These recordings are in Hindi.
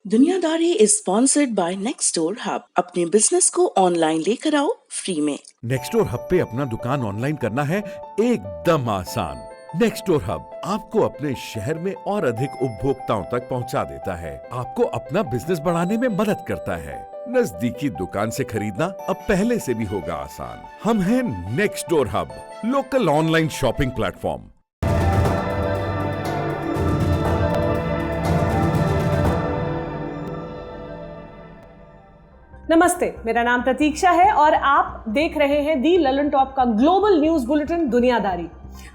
दुनियादारी इज स्पॉन्सर्ड बाय नेक्स्टडोर हब। अपने बिजनेस को ऑनलाइन लेकर आओ फ्री में। नेक्स्टडोर हब पे अपना दुकान ऑनलाइन करना है एकदम आसान। नेक्स्टडोर हब आपको अपने शहर में और अधिक उपभोक्ताओं तक पहुंचा देता है, आपको अपना बिजनेस बढ़ाने में मदद करता है। नजदीकी दुकान से खरीदना अब पहले से भी होगा आसान। हम हैं Nextdoor hub, local online shopping platform. नमस्ते, मेरा नाम प्रतीक्षा है और आप देख रहे हैं दी ललन टॉप का ग्लोबल न्यूज बुलेटिन दुनियादारी।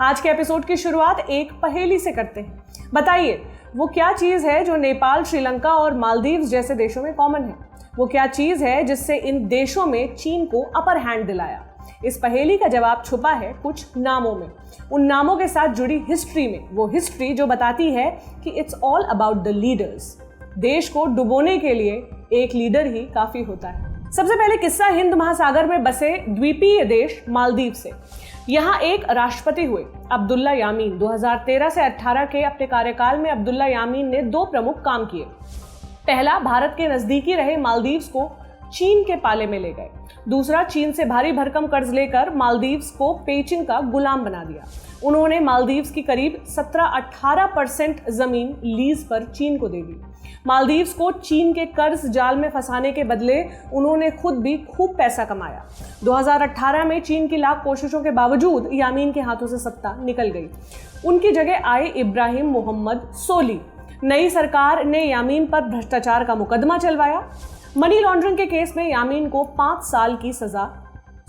आज के एपिसोड की शुरुआत एक पहेली से करते हैं। बताइए, वो क्या चीज है जो नेपाल, श्रीलंका और मालदीव्स जैसे देशों में कॉमन है? वो क्या चीज है जिससे इन देशों में चीन को अपर हैंड दिलाया? इस पहेली का जवाब छुपा है कुछ नामों में, उन नामों के साथ जुड़ी हिस्ट्री में। वो हिस्ट्री जो बताती है कि it's all about the leaders. देश को डुबोने के लिए एक लीडर ही काफी होता है। सबसे पहले किस्सा हिंद महासागर में बसे द्वीपीय देश मालदीव से। यहाँ एक राष्ट्रपति हुए, अब्दुल्ला यामीन। 2013 से 18 के अपने कार्यकाल में अब्दुल्ला यामीन ने दो प्रमुख काम किए। पहला, भारत के नजदीकी रहे मालदीव्स को चीन के पाले में ले गए। दूसरा, चीन से भारी भरकम कर्ज लेकर मालदीव्स को पेचिंग का गुलाम बना दिया। उन्होंने मालदीव्स की करीब 17-18% जमीन लीज पर चीन को दे दी। मालदीव्स को चीन के कर्ज जाल में फंसाने के बदले उन्होंने खुद भी खूब पैसा कमाया। 2018 में चीन की लाख कोशिशों के बावजूद यामीन के हाथों से सत्ता निकल गई। उनकी जगह आए इब्राहिम मोहम्मद सोली। नई सरकार ने यामीन पर भ्रष्टाचार का मुकदमा चलवाया। मनी लॉन्ड्रिंग के केस में यामीन को 5 साल की सजा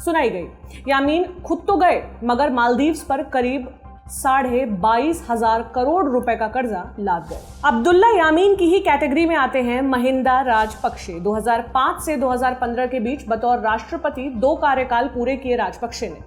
सुनाई गई। यामीन खुद तो गए, मगर मालदीव्स पर करीब 22,500 करोड़ रुपए का कर्जा लाद गए। अब्दुल्ला यामीन की ही कैटेगरी में आते हैं महिंदा राजपक्षे। 2005 से 2015 के बीच बतौर राष्ट्रपति 2 कार्यकाल पूरे किए राजपक्षे ने।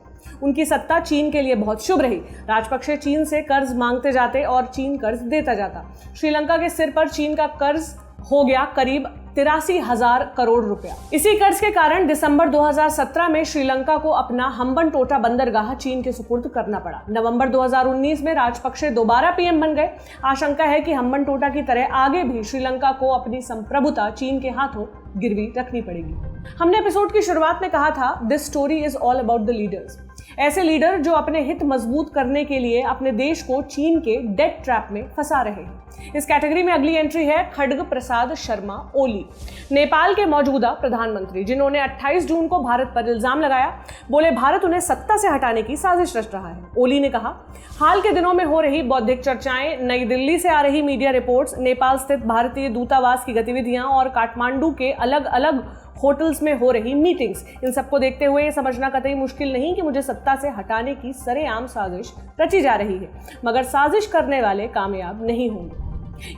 उनकी सत्ता चीन के लिए बहुत शुभ रही। राजपक्षे चीन से कर्ज मांगते जाते और चीन कर्ज देता जाता। श्रीलंका के सिर पर चीन का कर्ज हो गया करीब 83,000 करोड़ रुपया। इसी कर्ज के कारण दिसंबर 2017 में श्रीलंका को अपना हम्बनटोटा बंदरगाह चीन के सुपुर्द करना पड़ा। नवंबर 2019 में राजपक्षे दोबारा पीएम बन गए। आशंका है कि हम्बनटोटा की तरह आगे भी श्रीलंका को अपनी संप्रभुता चीन के हाथों गिरवी रखनी पड़ेगी। हमने एपिसोड की शुरुआत में कहा था, this story is all about the leaders. ऐसे लीडर जो अपने हित मजबूत करने के लिए अपने देश को चीन के डेट ट्रैप में फंसा रहे हैं। इस कैटेगरी में अगली एंट्री है खड्ग प्रसाद शर्मा ओली, नेपाल के मौजूदा प्रधानमंत्री, जिन्होंने 28 जून को भारत पर इल्जाम लगाया। बोले भारत उन्हें सत्ता से हटाने की साजिश रच रहा है। ओली ने कहा, हाल के दिनों में हो रही बौद्धिक चर्चाएं, नई दिल्ली से आ रही मीडिया रिपोर्ट्स, नेपाल स्थित भारतीय दूतावास की गतिविधियां और काठमांडू के अलग अलग होटल्स में हो रही मीटिंग्स, इन सबको देखते हुए ये समझना कतई मुश्किल नहीं कि मुझे सत्ता से हटाने की सरेआम साजिश रची जा रही है, मगर साजिश करने वाले कामयाब नहीं होंगे।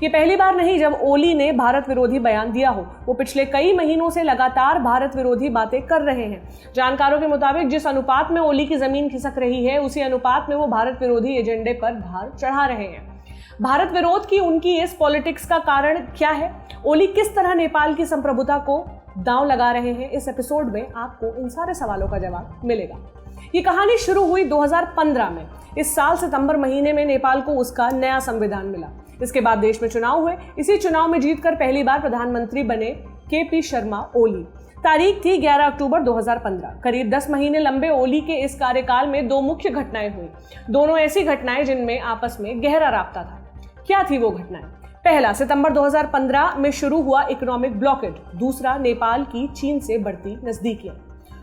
ये पहली बार नहीं जब ओली ने भारत विरोधी बयान दिया हो। वो पिछले कई महीनों से लगातार भारत विरोधी बातें कर रहे हैं। जानकारों के मुताबिक जिस अनुपात में ओली की जमीन खिसक रही है, उसी अनुपात में वो भारत विरोधी एजेंडे पर भार चढ़ा रहे हैं। भारत विरोध की उनकी इस पॉलिटिक्स का कारण क्या है? ओली किस तरह नेपाल की संप्रभुता को दांव लगा रहे हैं? इस एपिसोड में आपको इन सारे सवालों का जवाब मिलेगा। ये कहानी शुरू हुई 2015 में। इस साल सितंबर महीने में नेपाल को उसका नया संविधान मिला। इसके बाद देश में चुनाव हुए। इसी चुनाव में जीतकर पहली बार प्रधानमंत्री बने केपी शर्मा ओली। तारीख थी 11 अक्टूबर 2015। करीब 10 महीने लंबे ओली के इस कार्यकाल में 2 मुख्य घटनाएं हुई। दोनों ऐसी घटनाएं जिनमें आपस में गहरा राब्ता था। क्या थी वो घटनाएं? पहला, सितंबर 2015 में शुरू हुआ इकोनॉमिक ब्लॉकेड। दूसरा, नेपाल की चीन से बढ़ती नजदीकियां।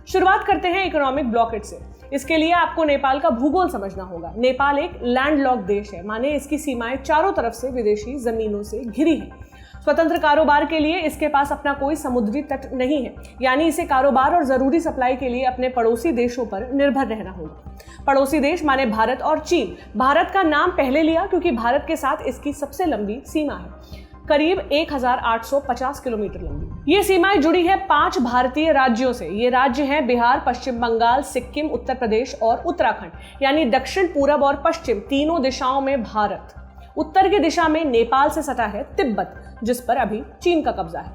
शुरुआत करते हैं इकोनॉमिक ब्लॉकेड से। इसके लिए आपको नेपाल का भूगोल समझना होगा। नेपाल एक लैंडलॉक देश है, माने इसकी सीमाएं चारों तरफ से विदेशी जमीनों से घिरी हैं। स्वतंत्र कारोबार के लिए इसके पास अपना कोई समुद्री तट नहीं है, यानी इसे कारोबार और जरूरी सप्लाई के लिए अपने पड़ोसी देशों पर निर्भर रहना होगा। पड़ोसी देश माने भारत और चीन। भारत का नाम पहले लिया क्योंकि भारत के साथ इसकी सबसे लंबी सीमा है, करीब 1850 किलोमीटर लंबी। ये सीमाएं जुड़ी है 5 भारतीय राज्यों से। ये राज्य हैं बिहार, पश्चिम बंगाल, सिक्किम, उत्तर प्रदेश और उत्तराखंड, यानी दक्षिण, पूरब और पश्चिम तीनों दिशाओं में भारत। उत्तर की दिशा में नेपाल से सटा है तिब्बत, जिस पर अभी चीन का कब्जा है।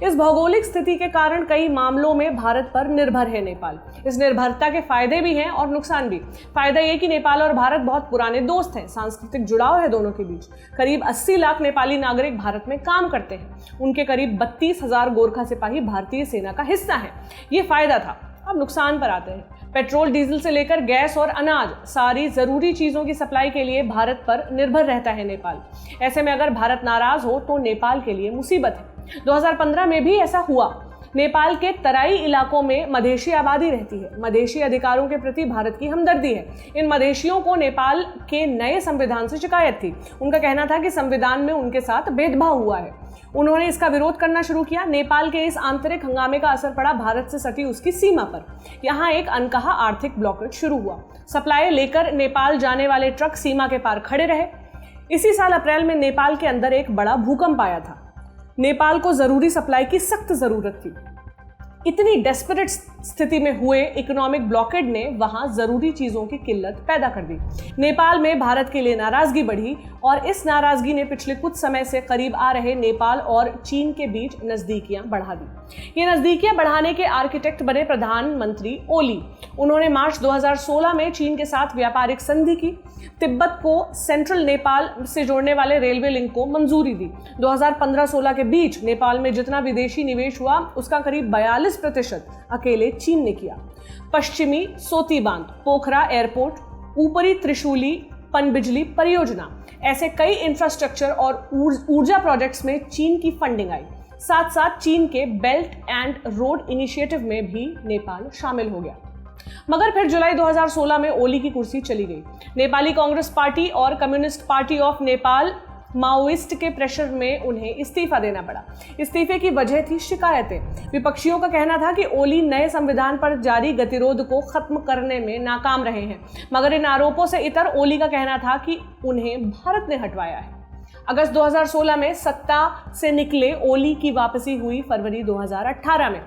इस भौगोलिक स्थिति के कारण कई मामलों में भारत पर निर्भर है नेपाल। इस निर्भरता के फायदे भी हैं और नुकसान भी। फायदा ये कि नेपाल और भारत बहुत पुराने दोस्त हैं, सांस्कृतिक जुड़ाव है दोनों के बीच। करीब 80 लाख नेपाली नागरिक भारत में काम करते हैं। उनके करीब 32,000 गोरखा सिपाही भारतीय सेना का हिस्सा हैं। ये फायदा था। अब नुकसान पर आते हैं। पेट्रोल डीजल से लेकर गैस और अनाज, सारी जरूरी चीजों की सप्लाई के लिए भारत पर निर्भर रहता है नेपाल। ऐसे में अगर भारत नाराज हो तो नेपाल के लिए मुसीबत है। 2015 में भी ऐसा हुआ। नेपाल के तराई इलाकों में मधेशी आबादी रहती है। मधेशी अधिकारों के प्रति भारत की हमदर्दी है। इन मधेशियों को नेपाल के नए संविधान से शिकायत थी। उनका कहना था कि संविधान में उनके साथ भेदभाव हुआ है। उन्होंने इसका विरोध करना शुरू किया। नेपाल के इस आंतरिक हंगामे का असर पड़ा भारत से सटी उसकी सीमा पर। यहाँ एक अनकहा आर्थिक ब्लॉकेज शुरू हुआ। सप्लाई लेकर नेपाल जाने वाले ट्रक सीमा के पार खड़े रहे। इसी साल अप्रैल में नेपाल के अंदर एक बड़ा भूकंप आया था। नेपाल को जरूरी सप्लाई की सख्त जरूरत थी। इतनी डेस्परेट स्थिति में हुए इकोनॉमिक ब्लॉकेड ने वहां जरूरी चीजों की किल्लत पैदा कर दी। नेपाल में भारत के लिए नाराजगी बढ़ी और इस नाराजगी ने पिछले कुछ समय से करीब आ रहे नेपाल और चीन के बीच नजदीकियां बढ़ा दी। ये नजदीकियां बढ़ाने के आर्किटेक्ट बने प्रधानमंत्री ओली। उन्होंने मार्च 2016 में चीन के साथ व्यापारिक संधि की। तिब्बत को सेंट्रल नेपाल से जोड़ने वाले रेलवे लिंक को मंजूरी दी। 2015-16 के बीच नेपाल में जितना विदेशी निवेश हुआ उसका करीब 42% अकेले चीन ने किया। पश्चिमी सोती बांध, पोखरा एयरपोर्ट, ऊपरी त्रिशूली पनबिजली परियोजना, ऐसे कई इंफ्रास्ट्रक्चर और ऊर्जा प्रोजेक्ट्स में चीन की फंडिंग आई। साथ साथ चीन के बेल्ट एंड रोड इनिशिएटिव में भी नेपाल शामिल हो गया। मगर फिर जुलाई 2016 में ओली की कुर्सी चली गई। नेपाली कांग्रेस पार्टी और communist party of Nepal Maoist के प्रेशर में उन्हें इस्तीफा देना पड़ा। इस्तीफे की वजह थी शिकायतें। विपक्षियों का कहना था कि ओली नए संविधान पर जारी गतिरोध को खत्म करने में नाकाम रहे हैं। मगर इन आरोपों से इतर ओली का कहना था कि उन्हें भारत ने हटवाया है। अगस्त 2016 में सत्ता से निकले ओली की वापसी हुई फरवरी 2018 में।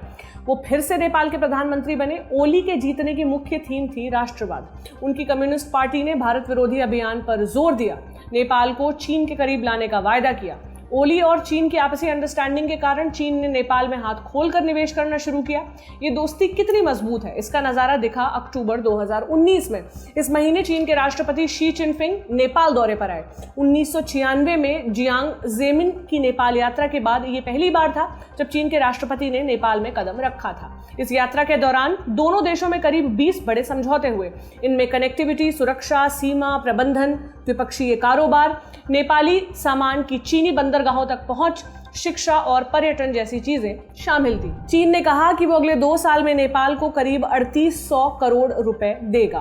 वो फिर से नेपाल के प्रधानमंत्री बने। ओली के जीतने की मुख्य थीम थी राष्ट्रवाद। उनकी कम्युनिस्ट पार्टी ने भारत विरोधी अभियान पर जोर दिया। नेपाल को चीन के करीब लाने का वायदा किया। ओली और चीन की आपसी अंडरस्टैंडिंग के कारण चीन ने नेपाल में हाथ खोलकर निवेश करना शुरू किया। ये दोस्ती कितनी मजबूत है इसका नजारा दिखा अक्टूबर 2019 में। इस महीने चीन के राष्ट्रपति शी चिनफिंग नेपाल दौरे पर आए। 1996 में जियांग जेमिन की नेपाल यात्रा के बाद ये पहली बार था जब चीन के राष्ट्रपति ने नेपाल में कदम रखा था। इस यात्रा के दौरान दोनों देशों में करीब 20 बड़े समझौते हुए। इनमें कनेक्टिविटी, सुरक्षा, सीमा प्रबंधन, द्विपक्षीय कारोबार, नेपाली सामान की चीनी बंदरगाहों तक पहुंच, शिक्षा और पर्यटन जैसी चीजें शामिल थी। चीन ने कहा कि वो अगले 2 साल में नेपाल को करीब 3800 करोड़ रुपए देगा।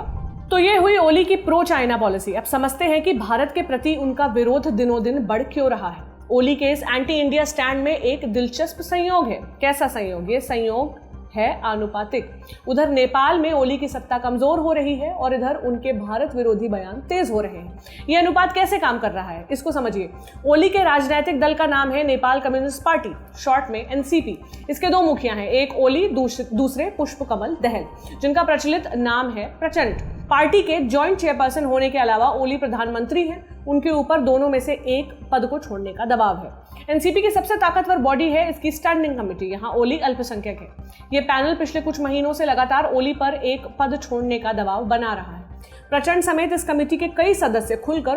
तो ये हुई ओली की प्रो चाइना पॉलिसी। अब समझते हैं कि भारत के प्रति उनका विरोध दिनों दिन बढ़ क्यों रहा है। ओली के इस एंटी इंडिया स्टैंड में एक दिलचस्प संयोग है। कैसा संयोग? ये संयोग है आनुपातिक। उधर नेपाल में ओली की सत्ता कमजोर हो रही है और इधर उनके भारत विरोधी बयान तेज हो रहे हैं। यह अनुपात कैसे काम कर रहा है इसको समझिए। ओली के राजनीतिक दल का नाम है नेपाल कम्युनिस्ट पार्टी, शॉर्ट में एनसीपी। इसके 2 मुखिया हैं, एक ओली, दूसरे पुष्पकमल दहल, जिनका प्रचलित नाम है प्रचंड। पार्टी के जॉइंट चेयरपर्सन होने के अलावा ओली प्रधानमंत्री हैं। उनके ऊपर दोनों में से एक पद को छोड़ने का दबाव है। एनसीपी की सबसे ताकतवर बॉडी है इसकी स्टैंडिंग कमेटी। यहाँ ओली अल्पसंख्यक है। ये पैनल पिछले कुछ महीनों से लगातार ओली पर एक पद छोड़ने का दबाव बना रहा है। प्रचंड समेत इस कमेटी के कई सदस्य खुलकर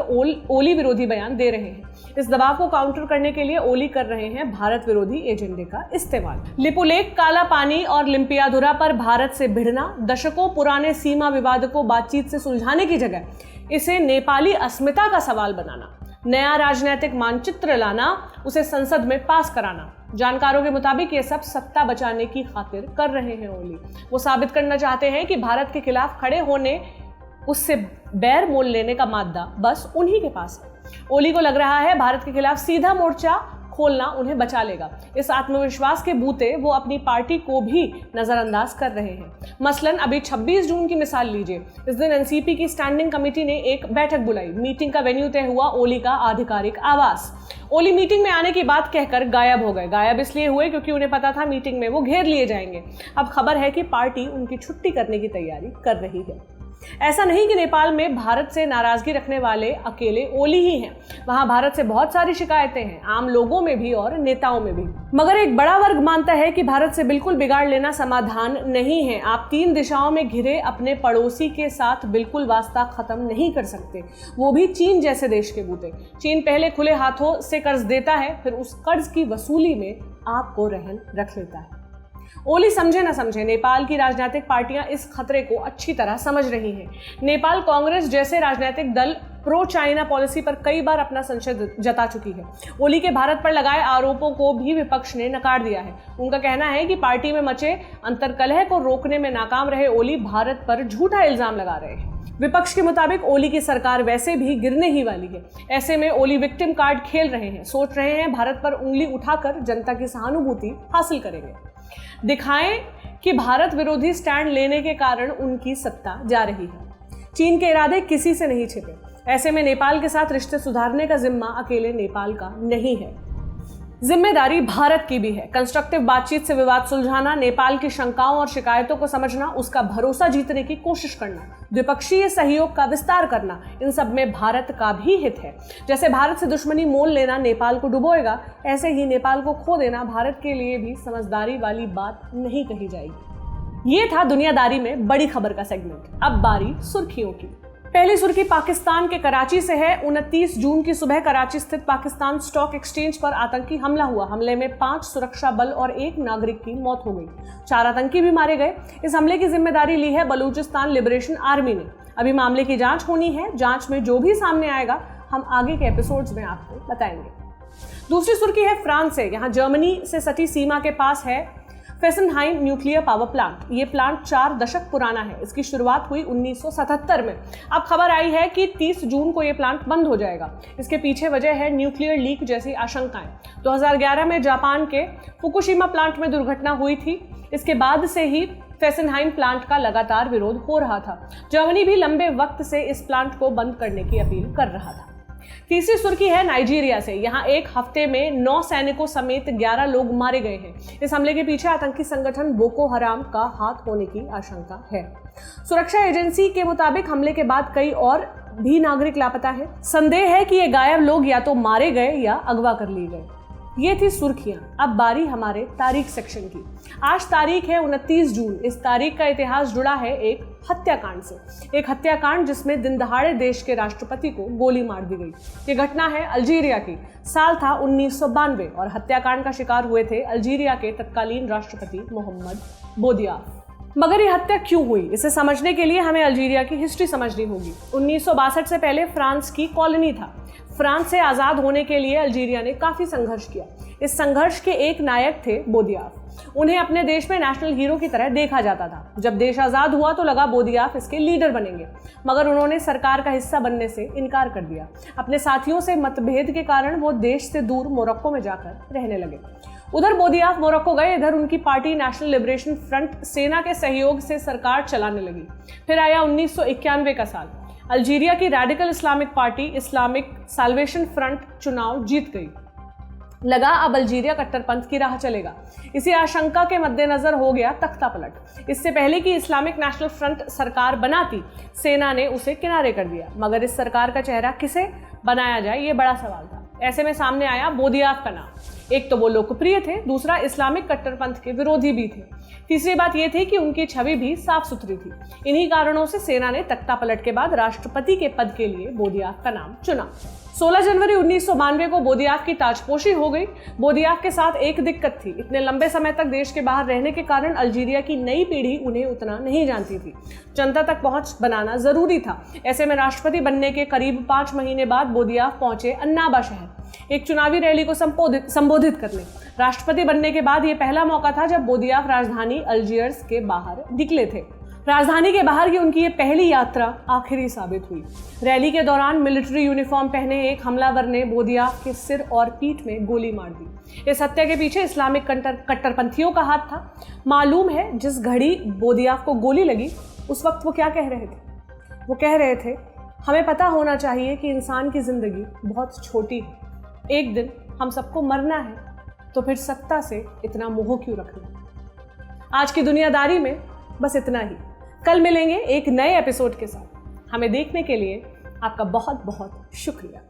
ओली विरोधी बयान दे रहे हैं। इस दबाव को काउंटर करने के लिए ओली कर रहे हैं भारत विरोधी एजेंडे का इस्तेमाल। लिपुलेख, काला पानी और लिम्पियाधुरा पर भारत से भिड़ना, दशकों पुराने सीमा विवाद को बातचीत से सुलझाने की जगह इसे नेपाली अस्मिता का सवाल बनाना, नया राजनीतिक मानचित्र लाना, उसे संसद में पास कराना। जानकारों के मुताबिक ये सब सत्ता बचाने की खातिर कर रहे हैं ओली। वो साबित करना चाहते हैं कि भारत के खिलाफ खड़े होने, उससे बैर मोल लेने का मादा बस उन्हीं के पास है। ओली को लग रहा है भारत के खिलाफ सीधा मोर्चा खोलना उन्हें बचा लेगा। इस आत्मविश्वास के बूते वो अपनी पार्टी को भी नजरअंदाज कर रहे हैं। मसलन अभी 26 जून की मिसाल लीजिए। इस दिन एनसीपी की स्टैंडिंग कमेटी ने एक बैठक बुलाई। मीटिंग का वेन्यू तय हुआ ओली का आधिकारिक आवास। ओली मीटिंग में आने की बात कहकर गायब हो गए। गायब इसलिए हुए क्योंकि उन्हें पता था मीटिंग में वो घेर लिए जाएंगे। अब खबर है कि पार्टी उनकी छुट्टी करने की तैयारी कर रही है। ऐसा नहीं कि नेपाल में भारत से नाराजगी रखने वाले अकेले ओली ही हैं। वहां भारत से बहुत सारी शिकायतें हैं, आम लोगों में भी और नेताओं में भी। मगर एक बड़ा वर्ग मानता है कि भारत से बिल्कुल बिगाड़ लेना समाधान नहीं है। आप 3 दिशाओं में घिरे अपने पड़ोसी के साथ बिल्कुल वास्ता खत्म नहीं कर सकते, वो भी चीन जैसे देश के बूते। चीन पहले खुले हाथों से कर्ज देता है, फिर उस कर्ज की वसूली में आपको रहन रख लेता है। ओली समझे न समझे, नेपाल की राजनीतिक पार्टियां इस खतरे को अच्छी तरह समझ रही हैं। नेपाल कांग्रेस जैसे राजनीतिक दल प्रो चाइना पॉलिसी पर कई बार अपना संशय जता चुकी है। ओली के भारत पर लगाए आरोपों को भी विपक्ष ने नकार दिया है। उनका कहना है कि पार्टी में मचे अंतर्कलह को रोकने में नाकाम रहे ओली भारत पर झूठा इल्जाम लगा रहे हैं। विपक्ष के मुताबिक ओली की सरकार वैसे भी गिरने ही वाली है। ऐसे में ओली विक्टिम कार्ड खेल रहे हैं, सोच रहे हैं भारत पर उंगली उठाकर जनता की सहानुभूति हासिल करेंगे, दिखाएं कि भारत विरोधी स्टैंड लेने के कारण उनकी सत्ता जा रही है। चीन के इरादे किसी से नहीं छिपे। ऐसे में नेपाल के साथ रिश्ते सुधारने का जिम्मा अकेले नेपाल का नहीं है, जिम्मेदारी भारत की भी है। कंस्ट्रक्टिव बातचीत से विवाद सुलझाना, नेपाल की शंकाओं और शिकायतों को समझना, उसका भरोसा जीतने की कोशिश करना, द्विपक्षीय सहयोग का विस्तार करना, इन सब में भारत का भी हित है। जैसे भारत से दुश्मनी मोल लेना नेपाल को डुबोएगा, ऐसे ही नेपाल को खो देना भारत के लिए भी समझदारी वाली बात नहीं कही जाएगी। ये था दुनियादारी में बड़ी खबर का सेगमेंट। अब बारी सुर्खियों की। पहली सुर्खी पाकिस्तान के कराची से है। 29 जून की सुबह कराची स्थित पाकिस्तान स्टॉक एक्सचेंज पर आतंकी हमला हुआ। हमले में 5 सुरक्षा बल और 1 नागरिक की मौत हो गई। 4 आतंकी भी मारे गए। इस हमले की जिम्मेदारी ली है बलूचिस्तान लिबरेशन आर्मी ने। अभी मामले की जांच होनी है। जांच में जो भी सामने आएगा हम आगे के एपिसोड्स में आपको बताएंगे। दूसरी सुर्खी है फ्रांस से। यहाँ जर्मनी से सटी सीमा के पास है फेसनहाइम न्यूक्लियर पावर प्लांट। ये प्लांट 4 दशक पुराना है। इसकी शुरुआत हुई 1977 में। अब खबर आई है कि 30 जून को ये प्लांट बंद हो जाएगा। इसके पीछे वजह है न्यूक्लियर लीक जैसी आशंकाएं। 2011 में जापान के फुकुशिमा प्लांट में दुर्घटना हुई थी। इसके बाद से ही फेसनहाइम प्लांट का लगातार विरोध हो रहा था। जर्मनी भी लंबे वक्त से इस प्लांट को बंद करने की अपील कर रहा था। तीसरी सुर्खी है नाइजीरिया से। यहाँ एक हफ्ते में 9 सैनिकों समेत 11 लोग मारे गए हैं। इस हमले के पीछे आतंकी संगठन बोको हराम का हाथ होने की आशंका है। सुरक्षा एजेंसी के मुताबिक हमले के बाद कई और भी नागरिक लापता हैं। संदेह है कि ये गायब लोग या तो मारे गए या अगवा कर लिए गए। ये थी सुर्खियां। अब बारी हमारे तारीख सेक्शन की। आज तारीख है 29 जून। इस तारीख का इतिहास जुड़ा है एक हत्याकांड से। एक हत्याकांड जिसमें दिन दहाड़े देश के राष्ट्रपति को गोली मार दी गई। ये घटना है अल्जीरिया की। साल था 1992 और हत्याकांड का शिकार हुए थे अल्जीरिया के तत्कालीन राष्ट्रपति मोहम्मद बोदियाफ। मगर ये हत्या क्यों हुई, इसे समझने के लिए हमें अल्जीरिया की हिस्ट्री समझनी होगी। 1962 से पहले फ्रांस की कॉलोनी था। फ्रांस से आजाद होने के लिए अल्जीरिया ने काफी संघर्ष किया। इस संघर्ष के एक नायक थे बोदियाफ। उन्हें अपने देश में नेशनल हीरो की तरह देखा जाता था। जब देश आजाद हुआ तो लगा बोदियाफ इसके लीडर बनेंगे, मगर उन्होंने सरकार का हिस्सा बनने से इनकार कर दिया। अपने साथियों से मतभेद के कारण वो देश से दूर मोरक्को में जाकर रहने लगे। उधर बोदियाफ मोरक्को गए, इधर उनकी पार्टी नेशनल लिबरेशन फ्रंट सेना के सहयोग से सरकार चलाने लगी। फिर आया 1991 का साल। अल्जीरिया की radical Islamic party Islamic salvation front चुनाव जीत गई। लगा अब अल्जीरिया कट्टरपंथ की राह चलेगा। इसी आशंका के मद्देनजर हो गया तख्ता पलट। इससे पहले कि इस्लामिक नेशनल फ्रंट सरकार बनाती, सेना ने उसे किनारे कर दिया। मगर इस सरकार का चेहरा किसे बनाया जाए, ये बड़ा सवाल था। ऐसे में सामने आया बोदियाफ का नाम। एक तो वो लोकप्रिय थे, दूसरा इस्लामिक कट्टरपंथ के विरोधी भी थे। तीसरी बात यह थी कि उनकी छवि भी साफ सुथरी थी। इन्हीं कारणों से सेना ने तख्ता पलट के बाद राष्ट्रपति के पद के लिए बोदियाफ का नाम चुना। 16 जनवरी 1992 को बोदियाफ की ताजपोशी हो गई। बोदियाफ के साथ एक दिक्कत थी, इतने लंबे समय तक देश के बाहर रहने के कारण अल्जीरिया की नई पीढ़ी उन्हें उतना नहीं जानती थी। जनता तक पहुंच बनाना जरूरी था। ऐसे में राष्ट्रपति बनने के करीब 5 महीने बाद बोदियाफ पहुंचे अन्नाबा शहर एक चुनावी रैली को संबोधित करने। राष्ट्रपति बनने के बाद यह पहला मौका था जब बोदियाफ राजधानी अल्जियर्स के बाहर निकले थे। राजधानी के बाहर की उनकी ये पहली यात्रा आखिरी साबित हुई। रैली के दौरान मिलिट्री यूनिफॉर्म पहने एक हमलावर ने बोदियाफ के सिर और पीठ में गोली मार दी। इस हत्या के पीछे इस्लामिक कट्टरपंथियों का हाथ था। मालूम है जिस घड़ी बोदियाफ को गोली लगी उस वक्त वो क्या कह रहे थे? वो कह रहे थे, हमें पता होना चाहिए कि इंसान की जिंदगी बहुत छोटी है, एक दिन हम सबको मरना है, तो फिर सत्ता से इतना मोह क्यों रखना। आज की दुनियादारी में बस इतना ही। कल मिलेंगे एक नए एपिसोड के साथ। हमें देखने के लिए आपका बहुत बहुत शुक्रिया।